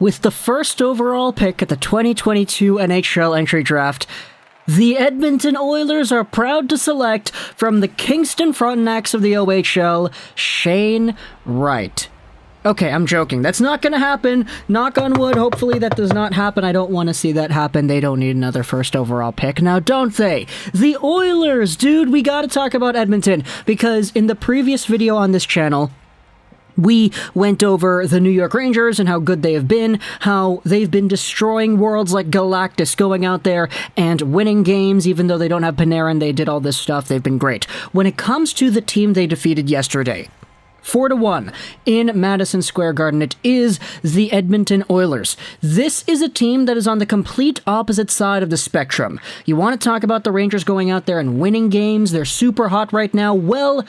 With the first overall pick at the 2022 NHL Entry Draft, the Edmonton Oilers are proud to select from the Kingston Frontenacs of the OHL, Shane Wright. Okay, I'm joking. That's not going to happen. Knock on wood. Hopefully that does not happen. I don't want to see that happen. They don't need another first overall pick. Now, don't they? The Oilers, dude, we got to talk about Edmonton, because in the previous video on this channel, we went over the New York Rangers and how good they have been, how they've been destroying worlds like Galactus, going out there and winning games, even though they don't have Panarin, they did all this stuff, they've been great. When it comes to the team they defeated yesterday, 4-1 in Madison Square Garden, it is the Edmonton Oilers. This is a team that is on the complete opposite side of the spectrum. You want to talk about the Rangers going out there and winning games, they're super hot right now, well,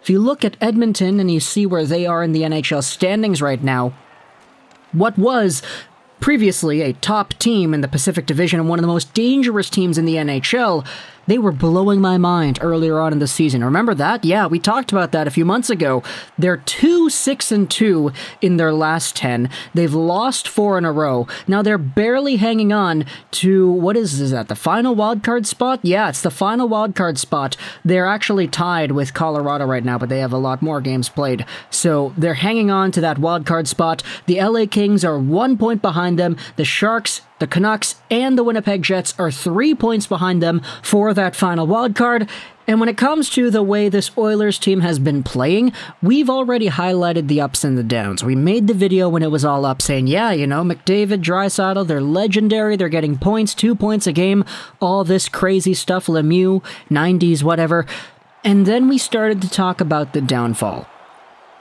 if you look at Edmonton and you see where they are in the NHL standings right now, what was previously a top team in the Pacific Division and one of the most dangerous teams in the NHL, they were blowing my mind earlier on in the season. Remember that? Yeah, we talked about that a few months ago. They're 2-6-2 in their last 10. They've lost 4 in a row. Now they're barely hanging on to, what is that, the final wildcard spot? Yeah, it's the final wildcard spot. They're actually tied with Colorado right now, but they have a lot more games played. So they're hanging on to that wildcard spot. The LA Kings are 1 point behind them. The Sharks, the Canucks, and the Winnipeg Jets are 3 points behind them for that final wildcard. And when it comes to the way this Oilers team has been playing, we've already highlighted the ups and the downs. We made the video when it was all up saying, yeah, you know, McDavid, Draisaitl, they're legendary, they're getting points, 2 points a game, all this crazy stuff, Lemieux, 90s, whatever. And then we started to talk about the downfall.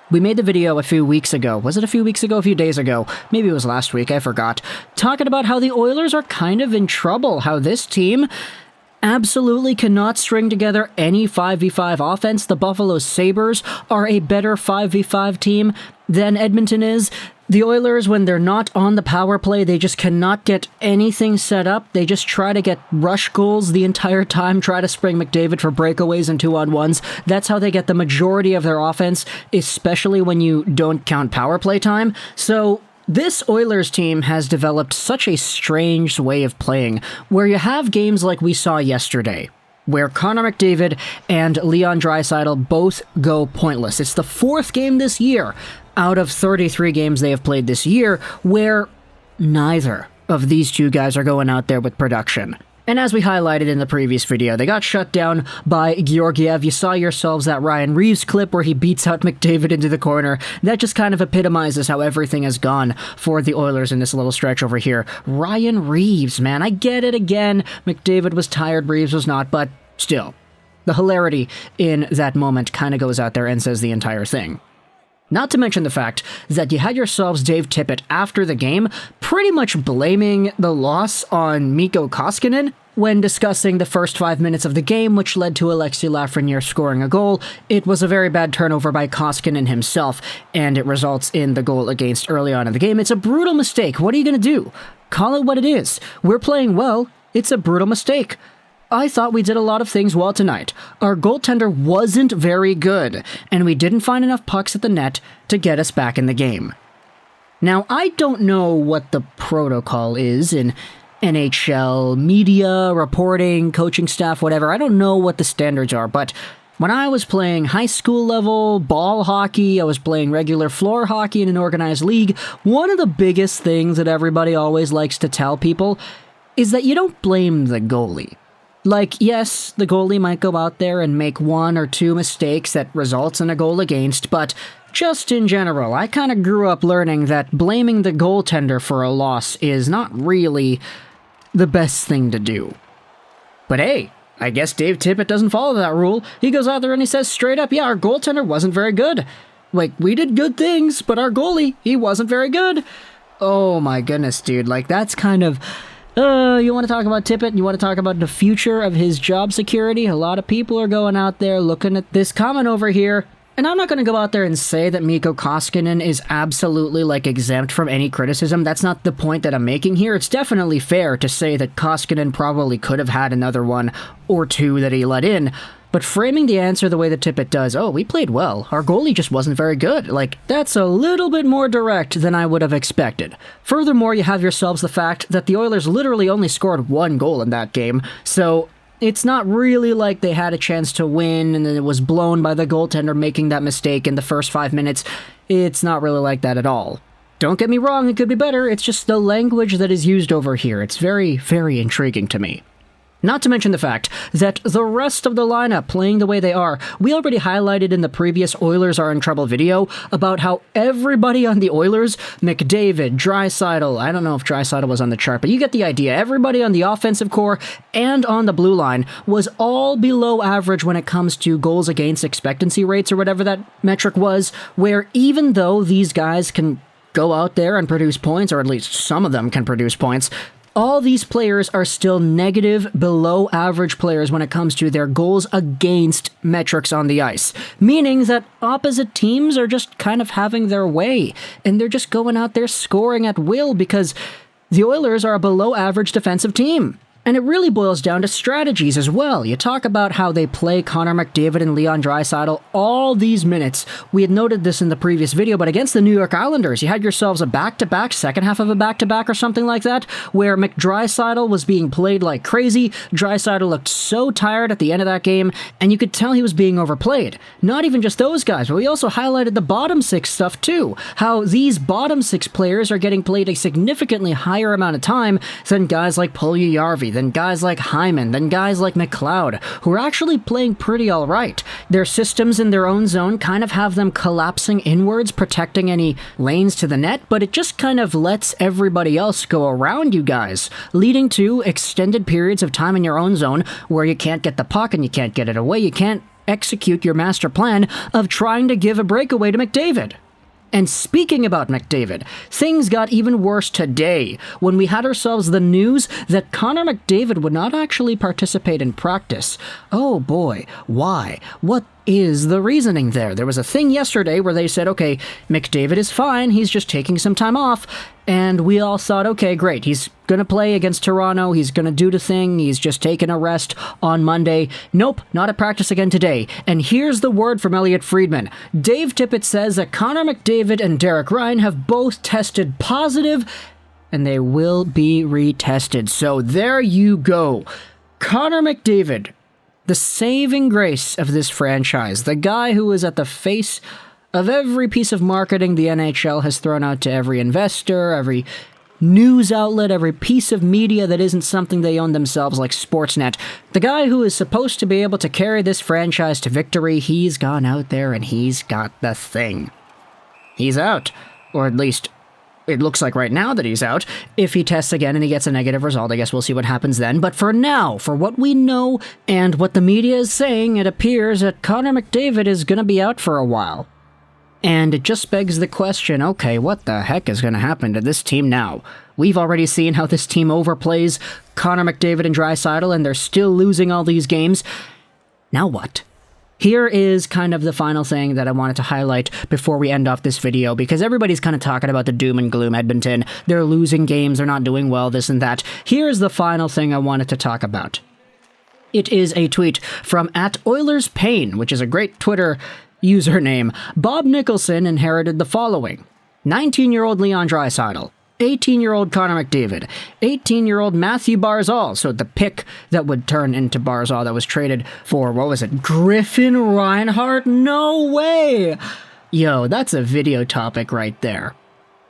We made the video a few weeks ago. Was it a few weeks ago? A few days ago? Maybe it was last week, I forgot. Talking about how the Oilers are kind of in trouble, how this team absolutely cannot string together any 5v5 offense. The Buffalo Sabres are a better 5v5 team than Edmonton is. The Oilers, when they're not on the power play, they just cannot get anything set up. They just try to get rush goals the entire time, try to spring McDavid for breakaways and 2-on-1s. That's how they get the majority of their offense, especially when you don't count power play time. So this Oilers team has developed such a strange way of playing, where you have games like we saw yesterday, where Connor McDavid and Leon Draisaitl both go pointless. It's the 4th game this year out of 33 games they have played this year where neither of these two guys are going out there with production. And as we highlighted in the previous video, they got shut down by Georgiev. You saw yourselves that Ryan Reeves clip where he beats out McDavid into the corner. That just kind of epitomizes how everything has gone for the Oilers in this little stretch over here. Ryan Reeves, man, I get it again. McDavid was tired, Reeves was not, but still, the hilarity in that moment kind of goes out there and says the entire thing. Not to mention the fact that you had yourselves Dave Tippett after the game pretty much blaming the loss on Mikko Koskinen when discussing the first 5 minutes of the game, which led to Alexis Lafreniere scoring a goal. It was a very bad turnover by Koskinen himself, and it results in the goal against early on in the game. It's a brutal mistake. What are you going to do? Call it what it is. We're playing well. It's a brutal mistake. I thought we did a lot of things well tonight. Our goaltender wasn't very good, and we didn't find enough pucks at the net to get us back in the game. Now, I don't know what the protocol is in NHL media, reporting, coaching staff, whatever. I don't know what the standards are, but when I was playing high school level ball hockey, I was playing regular floor hockey in an organized league, one of the biggest things that everybody always likes to tell people is that you don't blame the goalie. Like, yes, the goalie might go out there and make 1 or 2 mistakes that results in a goal against, but just in general, I kind of grew up learning that blaming the goaltender for a loss is not really the best thing to do. But hey, I guess Dave Tippett doesn't follow that rule. He goes out there and he says straight up, yeah, our goaltender wasn't very good. Like, we did good things, but our goalie, he wasn't very good. Oh my goodness, dude, like, that's kind of... you want to talk about Tippett? You want to talk about the future of his job security? A lot of people are going out there looking at this comment over here. And I'm not going to go out there and say that Mikko Koskinen is absolutely, like, exempt from any criticism. That's not the point that I'm making here. It's definitely fair to say that Koskinen probably could have had another 1 or 2 that he let in. But framing the answer the way that Tippett does, oh, we played well, our goalie just wasn't very good, like, that's a little bit more direct than I would have expected. Furthermore, you have yourselves the fact that the Oilers literally only scored 1 goal in that game, so it's not really like they had a chance to win and then it was blown by the goaltender making that mistake in the first 5 minutes. It's not really like that at all. Don't get me wrong, it could be better, it's just the language that is used over here. It's very, very intriguing to me. Not to mention the fact that the rest of the lineup playing the way they are, we already highlighted in the previous Oilers Are in Trouble video about how everybody on the Oilers, McDavid, Draisaitl, I don't know if Draisaitl was on the chart, but you get the idea, everybody on the offensive core and on the blue line was all below average when it comes to goals against expectancy rates or whatever that metric was, where even though these guys can go out there and produce points, or at least some of them can produce points, all these players are still negative, below average players when it comes to their goals against metrics on the ice. Meaning that opposite teams are just kind of having their way, and they're just going out there scoring at will because the Oilers are a below average defensive team. And it really boils down to strategies as well. You talk about how they play Connor McDavid and Leon Draisaitl all these minutes. We had noted this in the previous video, but against the New York Islanders, you had yourselves a back-to-back, second half of a back-to-back or something like that, where McDraisaitl was being played like crazy. Draisaitl looked so tired at the end of that game, and you could tell he was being overplayed. Not even just those guys, but we also highlighted the bottom six stuff too. How these bottom six players are getting played a significantly higher amount of time than guys like Puljujärvi, than guys like Hyman, than guys like McLeod, who are actually playing pretty alright. Their systems in their own zone kind of have them collapsing inwards, protecting any lanes to the net, but it just kind of lets everybody else go around you guys, leading to extended periods of time in your own zone where you can't get the puck and you can't get it away, you can't execute your master plan of trying to give a breakaway to McDavid. And speaking about McDavid, things got even worse today when we had ourselves the news that Connor McDavid would not actually participate in practice. Oh boy, why? What is the reasoning there? There was a thing yesterday where they said, okay, McDavid is fine, he's just taking some time off, and we all thought, okay, great, he's gonna play against Toronto, he's gonna do the thing, he's just taking a rest on Monday. Nope, not at practice again today. And here's the word from Elliotte Friedman. Dave Tippett says that Connor McDavid and Derek Ryan have both tested positive, and they will be retested. So there you go. Connor McDavid, the saving grace of this franchise, the guy who is at the face of every piece of marketing the NHL has thrown out to every investor, every news outlet, every piece of media that isn't something they own themselves like Sportsnet. The guy who is supposed to be able to carry this franchise to victory, he's gone out there and he's got the thing. He's out. Or at least it looks like right now that he's out. If he tests again and he gets a negative result, I guess we'll see what happens then. But for now, for what we know and what the media is saying, it appears that Connor McDavid is going to be out for a while. And it just begs the question, okay, what the heck is going to happen to this team now? We've already seen how this team overplays Connor McDavid and Draisaitl, and they're still losing all these games. Now what? Here is kind of the final thing that I wanted to highlight before we end off this video, because everybody's kind of talking about the doom and gloom Edmonton. They're losing games, they're not doing well, this and that. Here's the final thing I wanted to talk about. It is a tweet from @OilersPain, which is a great Twitter username. Bob Nicholson inherited the following: 19-year-old Leon Draisaitl, 18-year-old Connor McDavid, 18-year-old Matthew Barzal, so the pick that would turn into Barzal that was traded for, what was it, Griffin Reinhart? No way! Yo, that's a video topic right there.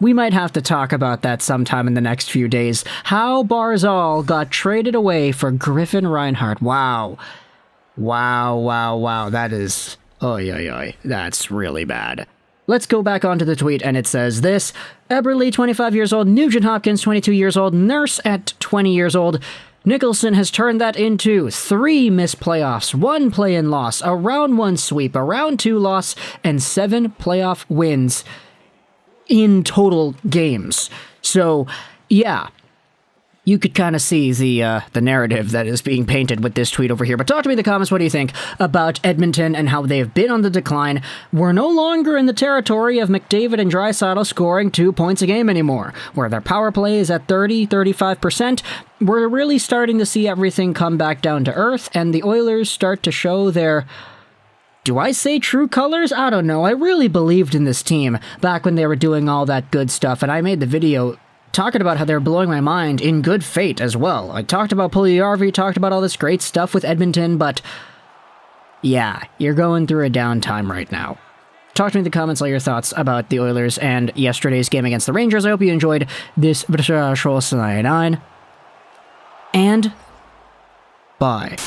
We might have to talk about that sometime in the next few days. How Barzal got traded away for Griffin Reinhart. Wow. Wow. That is... Oy. That's really bad. Let's go back onto the tweet, and it says this: Eberle, 25 years old, Nugent Hopkins, 22 years old, Nurse at 20 years old. Nicholson has turned that into 3 missed playoffs, 1 play-in loss, a round 1 sweep, a round 2 loss, and 7 playoff wins in total games. So, yeah. you could kind of see the narrative that is being painted with this tweet over here. But talk to me in the comments, what do you think about Edmonton and how they've been on the decline? We're no longer in the territory of McDavid and Draisaitl scoring 2 points a game anymore, where their power play is at 35%. We're really starting to see everything come back down to earth, and the Oilers start to show their... do I say true colors? I don't know. I really believed in this team back when they were doing all that good stuff, and I made the video talking about how they're blowing my mind in good fate as well. I talked about Puljujärvi, talked about all this great stuff with Edmonton, but yeah, you're going through a downtime right now. Talk to me in the comments all your thoughts about the Oilers and yesterday's game against the Rangers. I hope you enjoyed this video, and bye.